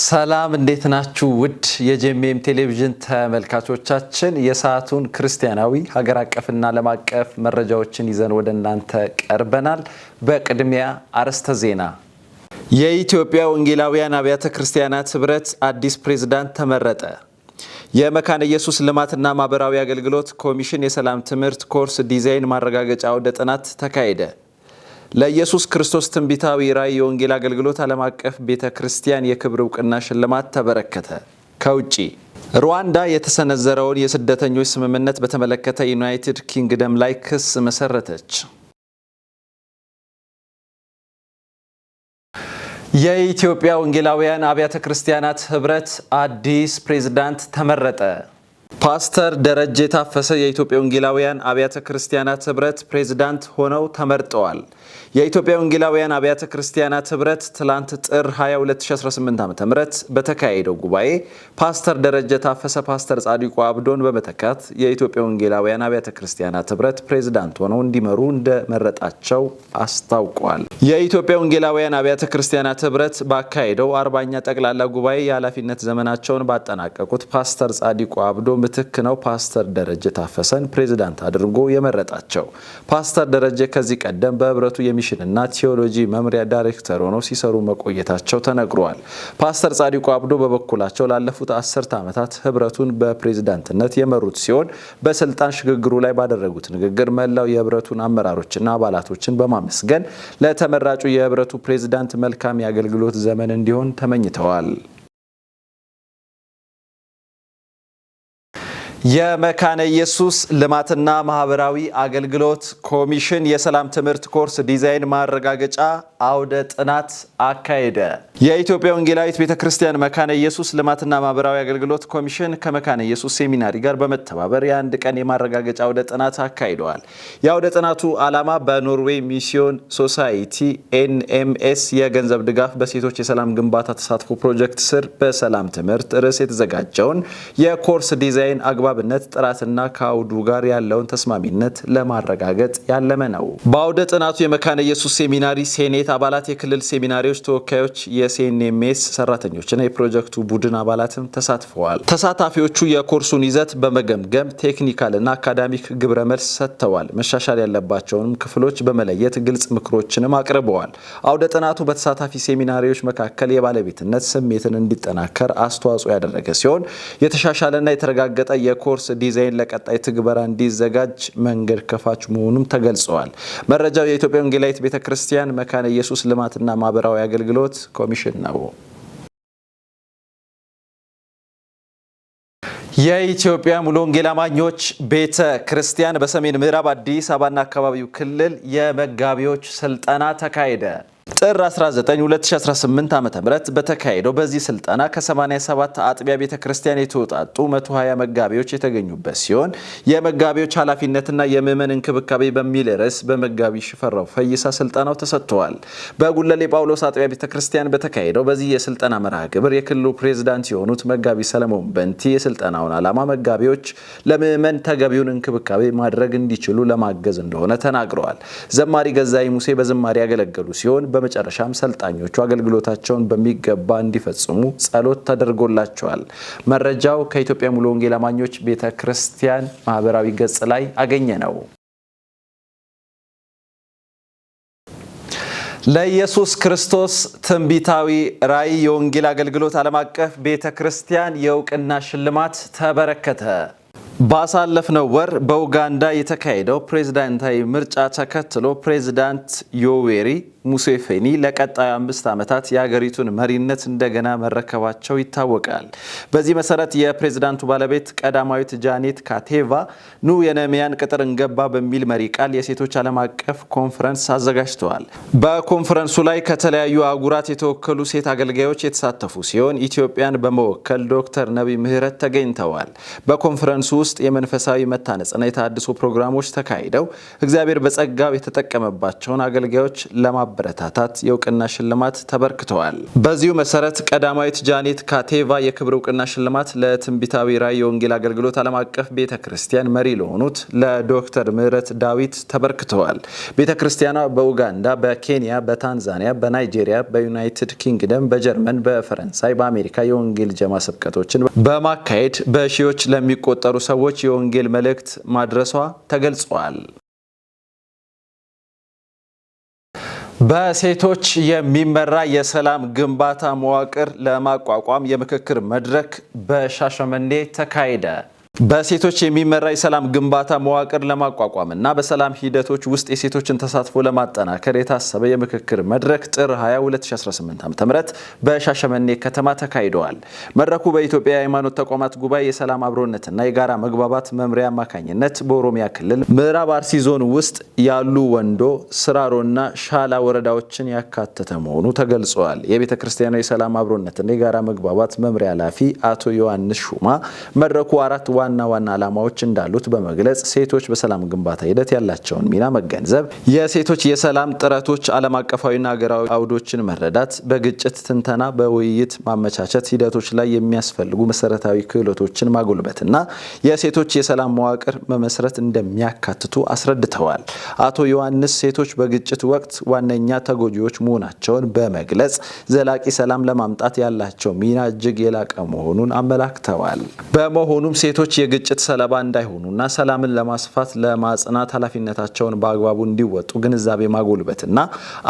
ሰላም እንዴት ናችሁ? ውድ የጄኤምኤም ቴሌቪዥን ተመልካቾቻችን የሰዓቱን ክርስቲያናዊ ሀገር አቀፍና ዓለም አቀፍ መረጃዎችን ይዘን ወደ እናንተ ቀርበናል። በቅድሚያ አርዕስተ ዜና። የኢትዮጵያ ወንጌላውያን አብያተ ክርስቲያናት ህብረት አዲስ ፕሬዝዳንት ተመረጠ። የመካነ ኢየሱስ ልማትና ማህበራዊ አገልግሎት ኮሚሽን የሰላም ትምህርት ኮርስ ዲዛይን ማረጋገጫ አውደ ጥናት ተካሄደ። ለኢየሱስ ክርስቶስ ትንቢታዊ ራዕይ የወንጌል አገልግሎት ዓለም አቀፍ ቤተ ክርስቲያን የክብር ዕውቅና ሽልማት ተበረከተ። ከውጪ ሩዋንዳ የተሰነዘረውን የስደተኞች ስምምነት በተመለከተ ዩናይትድ ኪንግደም ላይ ክስ መሰረተች። የኢትዮጵያ ወንጌላውያን አብያተ ክርስቲያናት ህብረት አዲስ ፕሬዝዳንት ተመረጠ። ፓስተር ደረጀ ታፈሰ የኢትዮጵያ ወንጌላውያን አብያተ ክርስቲያናት ህብረት ፕሬዝዳንት ሆነው ተመርጠዋል። የኢትዮጵያ ወንጌላውያን አብያተ ክርስቲያናት ህብረት ትላንት ጥር 22 2018 ዓ.ም በተካሄደው ጉባኤ ፓስተር ደረጀ ታፈሰ ፓስተር ጻድቁ አብዶን በመተካት የኢትዮጵያ ወንጌላውያን አብያተ ክርስቲያናት ህብረት ፕሬዝዳንት ሆነው እንዲመሩ እንደመረጣቸው አስታውቋል። የኢትዮጵያ ወንጌላውያን አብያተ ክርስቲያናት ህብረት ባካሄደው 40ኛ ጠቅላላ ጉባኤ የኃላፊነት ዘመናቸውን ባጠናቀቁት ፓስተር ጻድቁ አብዶ ምትክ ነው ፓስተር ደረጀ ታፈሰን ፕሬዝዳንት አድርጎ የመረጣቸው። ፓስተር ደረጀ ከዚህ ቀደም በህብረቱ የሚሽንና ቲዮሎጂ መምሪያ ዳይሬክተር ሆነው ሲሰሩ መቆየታቸው ተነግሯል። ፓስተር ጻድቁ አብዶ በበኩላቸው ላለፉት 10 ዓመታት ህብረቱን በፕሬዝዳንትነት የመሩት ሲሆን በስልጣን ሽግግሩ ላይ ባደረጉት ንግግር መላው የህብረቱን አመራሮችና አባላቶችን በማመስገን ለተመራጩ የህብረቱ ፕሬዝዳንት መልካም የአገልግሎት ዘመን እንዲሆን ተመኝተዋል። የመካነ ኢየሱስ ልማትና ማህበራዊ አገልግሎት ኮሚሽን የሰላም ትምህርት ኮርስ ዲዛይን ማረጋገጫ አውደ ጥናት አካሄደ። የኢትዮጵያ ወንጌላዊት ቤተክርስቲያን መካነ ኢየሱስ ልማትና ማህበራዊ አገልግሎት ኮሚሽን ከመካነ ኢየሱስ ሴሚናሪ ጋር በመተባበር የአንድ ቀን የማረጋገጫ አውደ ጥናት አካሂደዋል። የአውደ ጥናቱ ዓላማ በኖርዌይ ሚስዮን ሶሳይቲ ኤንኤምኤስ የገንዘብ ድጋፍ በሴቶች የሰላም ግንባታ ተሳትፎ ፕሮጀክት ስር በሰላም ትምህርት ርዕስ የተዘጋጀውን የኮርስ ዲዛይን አግባብነት ጥራትና ከአውዱ ጋር ያለውን ተስማሚነት ለማረጋገጥ ያለመ ነው። በአውደ ጥናቱ የመካነ ኢየሱስ ሴሚናሪ ሴኔት አባላት፣ የክልል ሴሚናሪዎች ተወካዮች፣ የሲኤንኤምኤስ ሰራተኞችና የፕሮጀክቱ ቡድን አባላትም ተሳትፈዋል። ተሳታፊዎቹ የኮርሱን ይዘት በመገምገም ቴክኒካልና አካዳሚክ ግብረ መልስ ሰጥተዋል። መሻሻል ያለባቸውንም ክፍሎች በመለየት ግልጽ ምክሮችንም አቅርበዋል። አውደ ጥናቱ በተሳታፊ ሴሚናሪዎች መካከል የባለቤትነት ስሜትን እንዲጠናከር አስተዋጽኦ ያደረገ ሲሆን የተሻሻለና የተረጋገጠ የኮርስ ዲዛይን ለቀጣይ ትግበራ እንዲዘጋጅ መንገድ ከፋች መሆኑም ተገልጸዋል። መረጃው የኢትዮጵያ ወንጌላዊት ቤተክርስቲያን መካነ ኢየሱስ ልማትና ማህበራዊ አገልግሎት ኮሚሽን ነው። የኢትዮጵያ ሙሉ ወንጌል አማኞች ቤተ ክርስቲያን በሰሜን ምዕራብ አዲስ አበባና አካባቢው ክልል የመጋቢዎች ስልጠና ተካሄደ። ጥር 19 2018 ዓ.ም በተካሄደው በዚህ ስልጠና ከ87 አጥቢያ ቤተ ክርስቲያን የተውጣጡ 120 መጋቢዎች የተገኙበት ሲሆን የመጋቢዎች ኃላፊነትና የምዕመን እንክብካቤ በሚል ርዕስ በመጋቢ ሽፈራው ፈይሳ ስልጠናው ተሰጥቷል። በጉለሌ ጳውሎስ አጥቢያ ቤተ ክርስቲያን በተካሄደው በዚህ የስልጠና መርሃ ግብር የክልሉ ፕሬዝዳንት የሆኑት መጋቢ ሰለሞን በንቲ የስልጠናውን ዓላማ መጋቢዎች ለምዕመን ተገቢውን እንክብካቤ ማድረግ እንዲችሉ ለማገዝ እንደሆነ ተናግረዋል። ዘማሪ ገዛይ ሙሴ በዝማሬ ያገለገሉ ሲሆን በመጨረሻም ሰልጣኞቹ አገልግሎታቸውን በሚገባ እንዲፈጽሙ ጸሎት ተደርጎላቸዋል። መረጃው ከኢትዮጵያ ሙሉ ወንጌል አማኞች ቤተ ክርስቲያን ማህበራዊ ገጽ ላይ አገኘ ነው። ለኢየሱስ ክርስቶስ ትንቢታዊ ራዕይ የወንጌል አገልግሎት ዓለም አቀፍ ቤተ ክርስቲያን የዕውቅና ሽልማት ተበረከተ። ባሳለፍነው ወር በኡጋንዳ የተካሄደው ፕሬዝዳንታዊ ምርጫ ተከትሎ ፕሬዝዳንት ዮዌሪ ሙሴቬኒ ለቀጣዩ 5 ዓመታት የሀገሪቱን መሪነት እንደገና መረከባቸው ይታወቃል። በዚህ መሰረት የፕሬዝዳንቱ ባለቤት ቀዳማዊት ጃኔት ካቴቫ ኑ የነህምያን ቅጥር እንገባ በሚል መሪ ቃል የሴቶች ዓለም አቀፍ ኮንፈረንስ አዘጋጅተዋል። በኮንፈረንሱ ላይ ከተለያዩ አህጉራት የተወከሉ ሴት አገልጋዮች የተሳተፉ ሲሆን ኢትዮጵያን በመወከል ዶክተር ነቢይ ምህረት ተገኝተዋል። በኮንፈረንሱ ውስጥ የመንፈሳዊ መታነጽና የታድሶ ፕሮግራሞች ተካሂደው እግዚአብሔር በጸጋው የተጠቀመባቸውን አገልጋዮች ለማ በማበረታታት የእውቅና ሽልማት ተበርክተዋል። በዚሁ መሰረት ቀዳማዊት ጃኔት ካቴቫ የክብር እውቅና ሽልማት ለትንቢታዊ ራዕይ የወንጌል አገልግሎት ዓለም አቀፍ ቤተክርስቲያን መሪ ለሆኑት ለዶክተር ምህረት ዳዊት ተበርክተዋል። ቤተክርስቲያኗ በኡጋንዳ፣ በኬንያ፣ በታንዛኒያ፣ በናይጄሪያ፣ በዩናይትድ ኪንግደም፣ በጀርመን፣ በፈረንሳይ፣ በአሜሪካ የወንጌል ጀማ ስብከቶችን በማካሄድ በሺዎች ለሚቆጠሩ ሰዎች የወንጌል መልእክት ማድረሷ ተገልጿል። በሴቶች የሚመራ የሰላም ግንባታ መዋቅር ለማቋቋም የምክክር መድረክ በሻሸመኔ ተካሄደ። በሴቶች የሚመራ የሰላም ግንባታ መዋቅር ለማቋቋም እና በሰላም ሂደቶች ውስጥ የሴቶችን ተሳትፎ ለማጠናከር የታሰበ የምክክር መድረክ ጥር 20 2018 ዓ.ም በሻሸመኔ ከተማ ተካሂደዋል። መድረኩ በኢትዮጵያ የሃይማኖት ተቋማት ጉባኤ የሰላም አብሮነትና የጋራ መግባባት መምሪያ አማካኝነት በኦሮሚያ ክልል ምዕራብ አርሲ ዞን ውስጥ ያሉ ወንዶ፣ ስራሮና ሻላ ወረዳዎችን ያካተተ መሆኑ ተገልጿል። የቤተ ክርስቲያኗ የሰላም አብሮነትና የጋራ መግባባት መምሪያ ኃላፊ አቶ ዮሐንስ ሹማ መድረኩ አራት ዋና ዓላማዎች እንዳሉት በመግለጽ ሴቶች በሰላም ግንባታ ሂደት ያላቸውን ሚና መገንዘብ፣ የሴቶች የሰላም ጥረቶች ዓለም አቀፋዊና ሀገራዊ አውዶችን መረዳት፣ በግጭት ትንተና፣ በውይይት ማመቻቸት ሂደቶች ላይ የሚያስፈልጉ መሰረታዊ ክህሎቶችን ማጎልበትና የሴቶች የሰላም መዋቅር መመስረት እንደሚያካትቱ አስረድተዋል። አቶ ዮሐንስ ሴቶች በግጭት ወቅት ዋነኛ ተጎጂዎች መሆናቸውን በመግለጽ ዘላቂ ሰላም ለማምጣት ያላቸው ሚና እጅግ የላቀ መሆኑን አመላክተዋል። በመሆኑም ሴቶች የግጭት ሰለባ እንዳይሆኑና ሰላምን ለማስፋት ለማጽናት ኃላፊነታቸውን በአግባቡ እንዲወጡ ግንዛቤ ማጎልበትና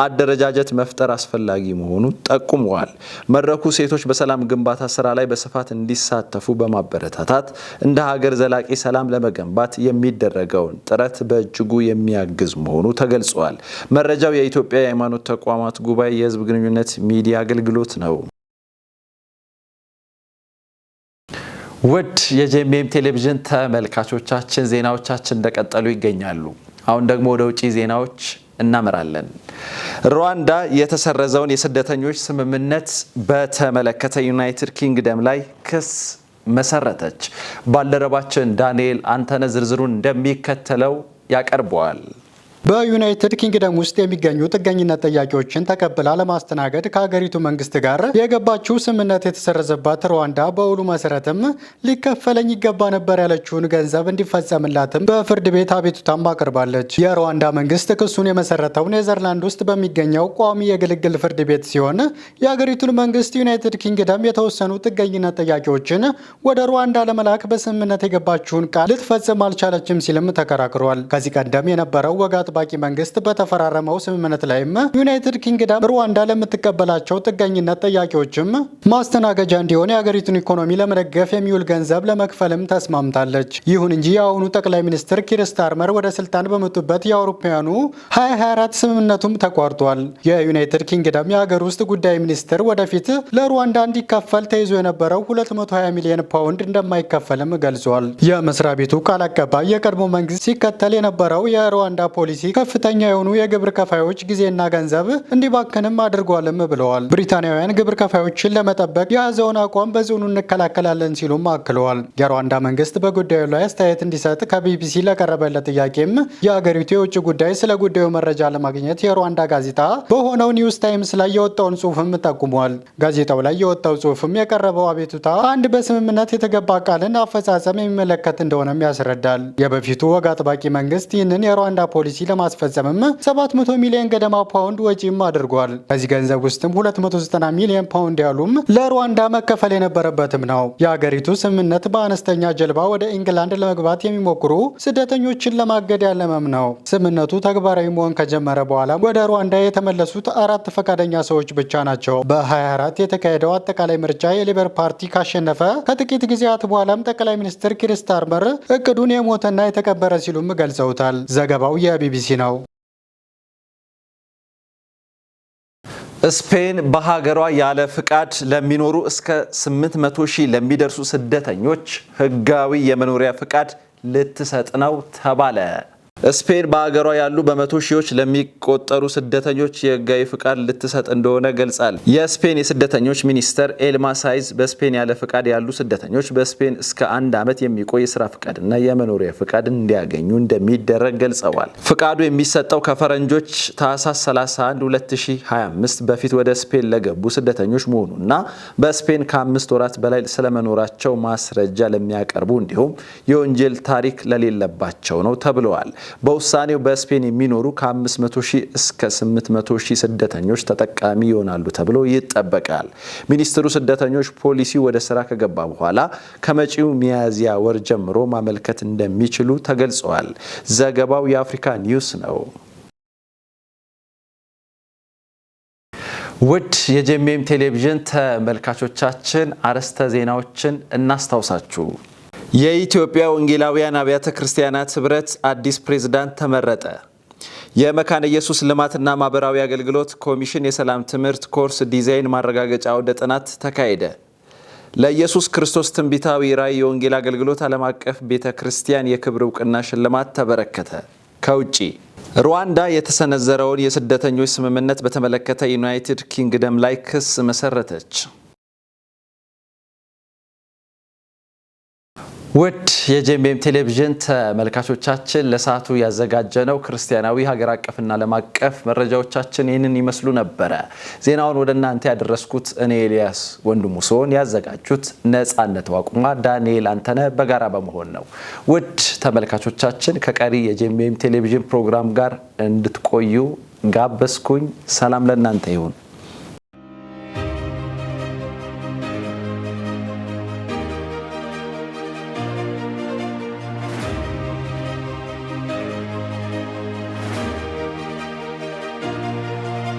አደረጃጀት መፍጠር አስፈላጊ መሆኑን ጠቁመዋል። መድረኩ ሴቶች በሰላም ግንባታ ስራ ላይ በስፋት እንዲሳተፉ በማበረታታት እንደ ሀገር ዘላቂ ሰላም ለመገንባት የሚደረገውን ጥረት በእጅጉ የሚያግዝ መሆኑ ተገልጿል። መረጃው የኢትዮጵያ የሃይማኖት ተቋማት ጉባኤ የህዝብ ግንኙነት ሚዲያ አገልግሎት ነው። ውድ የጄኤምኤም ቴሌቪዥን ተመልካቾቻችን ዜናዎቻችን እንደቀጠሉ ይገኛሉ። አሁን ደግሞ ወደ ውጪ ዜናዎች እናመራለን። ሩዋንዳ የተሰረዘውን የስደተኞች ስምምነት በተመለከተ ዩናይትድ ኪንግደም ላይ ክስ መሰረተች። ባልደረባችን ዳንኤል አንተነ ዝርዝሩን እንደሚከተለው ያቀርበዋል። በዩናይትድ ኪንግደም ውስጥ የሚገኙ ጥገኝነት ጥያቄዎችን ተቀብላ ለማስተናገድ ከሀገሪቱ መንግስት ጋር የገባችው ስምምነት የተሰረዘባት ሩዋንዳ በውሉ መሰረትም ሊከፈለኝ ይገባ ነበር ያለችውን ገንዘብ እንዲፈጸምላትም በፍርድ ቤት አቤቱታም አቅርባለች። የሩዋንዳ መንግስት ክሱን የመሰረተው ኔዘርላንድ ውስጥ በሚገኘው ቋሚ የግልግል ፍርድ ቤት ሲሆን የሀገሪቱን መንግስት ዩናይትድ ኪንግደም የተወሰኑ ጥገኝነት ጥያቄዎችን ወደ ሩዋንዳ ለመላክ በስምምነት የገባችውን ቃል ልትፈጽም አልቻለችም ሲልም ተከራክሯል። ከዚህ ቀደም የነበረው ወግ አጥባቂ መንግስት በተፈራረመው ስምምነት ላይም ዩናይትድ ኪንግደም ሩዋንዳ ለምትቀበላቸው ጥገኝነት ጥያቄዎችም ማስተናገጃ እንዲሆን የሀገሪቱን ኢኮኖሚ ለመደገፍ የሚውል ገንዘብ ለመክፈልም ተስማምታለች። ይሁን እንጂ የአሁኑ ጠቅላይ ሚኒስትር ኪር ስታርመር ወደ ስልጣን በመጡበት የአውሮፓውያኑ 2024 ስምምነቱም ተቋርጧል። የዩናይትድ ኪንግደም የሀገር ውስጥ ጉዳይ ሚኒስትር ወደፊት ለሩዋንዳ እንዲከፈል ተይዞ የነበረው 220 ሚሊዮን ፓውንድ እንደማይከፈልም ገልጿል። የመስሪያ ቤቱ ቃል አቀባይ የቀድሞ መንግስት ሲከተል የነበረው የሩዋንዳ ፖሊሲ ከፍተኛ የሆኑ የግብር ከፋዮች ጊዜና ገንዘብ እንዲባክንም አድርጓልም ብለዋል። ብሪታንያውያን ግብር ከፋዮችን ለመጠበቅ የያዘውን አቋም በጽኑ እንከላከላለን ሲሉም አክለዋል። የሩዋንዳ መንግስት በጉዳዩ ላይ አስተያየት እንዲሰጥ ከቢቢሲ ለቀረበለት ጥያቄም የሀገሪቱ የውጭ ጉዳይ ስለ ጉዳዩ መረጃ ለማግኘት የሩዋንዳ ጋዜጣ በሆነው ኒውስ ታይምስ ላይ የወጣውን ጽሁፍም ጠቁሟል። ጋዜጣው ላይ የወጣው ጽሁፍም የቀረበው አቤቱታ አንድ በስምምነት የተገባ ቃልን አፈጻጸም የሚመለከት እንደሆነም ያስረዳል። የበፊቱ ወግ አጥባቂ መንግስት ይህንን የሩዋንዳ ፖሊሲ ለማስፈጸምም 700 ሚሊዮን ገደማ ፓውንድ ወጪም አድርጓል። ከዚህ ገንዘብ ውስጥም 290 ሚሊዮን ፓውንድ ያሉም ለሩዋንዳ መከፈል የነበረበትም ነው። የሀገሪቱ ስምምነት በአነስተኛ ጀልባ ወደ ኢንግላንድ ለመግባት የሚሞክሩ ስደተኞችን ለማገድ ያለመም ነው። ስምምነቱ ተግባራዊ መሆን ከጀመረ በኋላ ወደ ሩዋንዳ የተመለሱት 4 ፈቃደኛ ሰዎች ብቻ ናቸው። በ2024 የተካሄደው አጠቃላይ ምርጫ የሊበር ፓርቲ ካሸነፈ ከጥቂት ጊዜያት በኋላም ጠቅላይ ሚኒስትር ኪር ስታርመር እቅዱን የሞተና የተቀበረ ሲሉም ገልጸውታል። ዘገባው የቢቢሲ ነው። ስፔን በሀገሯ ያለ ፍቃድ ለሚኖሩ እስከ 800,000 ለሚደርሱ ስደተኞች ህጋዊ የመኖሪያ ፍቃድ ልትሰጥ ነው ተባለ። ስፔን በአገሯ ያሉ በመቶ ሺዎች ለሚቆጠሩ ስደተኞች የህጋዊ ፍቃድ ልትሰጥ እንደሆነ ገልጻል። የስፔን የስደተኞች ሚኒስተር ኤልማ ሳይዝ በስፔን ያለ ፍቃድ ያሉ ስደተኞች በስፔን እስከ 1 ዓመት የሚቆይ የስራ ፍቃድና የመኖሪያ ፍቃድ እንዲያገኙ እንደሚደረግ ገልጸዋል። ፍቃዱ የሚሰጠው ከፈረንጆች ታህሳስ 31 2025 በፊት ወደ ስፔን ለገቡ ስደተኞች መሆኑና በስፔን ከ5 ወራት በላይ ስለመኖራቸው ማስረጃ ለሚያቀርቡ እንዲሁም የወንጀል ታሪክ ለሌለባቸው ነው ተብለዋል። በውሳኔው በስፔን የሚኖሩ ከ500 ሺህ እስከ 800 ሺህ ስደተኞች ተጠቃሚ ይሆናሉ ተብሎ ይጠበቃል። ሚኒስትሩ ስደተኞች ፖሊሲው ወደ ስራ ከገባ በኋላ ከመጪው ሚያዝያ ወር ጀምሮ ማመልከት እንደሚችሉ ተገልጿል። ዘገባው የአፍሪካ ኒውስ ነው። ውድ የጄኤምኤም ቴሌቪዥን ተመልካቾቻችን አርዕስተ ዜናዎችን እናስታውሳችሁ። የኢትዮጵያ ወንጌላውያን አብያተ ክርስቲያናት ህብረት አዲስ ፕሬዝዳንት ተመረጠ። የመካነ ኢየሱስ ልማትና ማህበራዊ አገልግሎት ኮሚሽን የሰላም ትምህርት ኮርስ ዲዛይን ማረጋገጫ አውደ ጥናት ተካሄደ። ለኢየሱስ ክርስቶስ ትንቢታዊ ራዕይ የወንጌል አገልግሎት ዓለም አቀፍ ቤተ ክርስቲያን የክብር እውቅና ሽልማት ተበረከተ። ከውጪ ሩዋንዳ የተሰነዘረውን የስደተኞች ስምምነት በተመለከተ ዩናይትድ ኪንግደም ላይ ክስ መሰረተች። ውድ የጄኤምኤም ቴሌቪዥን ተመልካቾቻችን ለሰዓቱ ያዘጋጀነው ክርስቲያናዊ ሀገር አቀፍና ዓለም አቀፍ መረጃዎቻችን ይህንን ይመስሉ ነበረ። ዜናውን ወደ እናንተ ያደረስኩት እኔ ኤልያስ ወንድሙ ሲሆን ያዘጋጁት ነጻነት ዋቁማ፣ ዳንኤል አንተነህ በጋራ በመሆን ነው። ውድ ተመልካቾቻችን ከቀሪ የጄኤምኤም ቴሌቪዥን ፕሮግራም ጋር እንድትቆዩ ጋበዝኩኝ። ሰላም ለእናንተ ይሁን።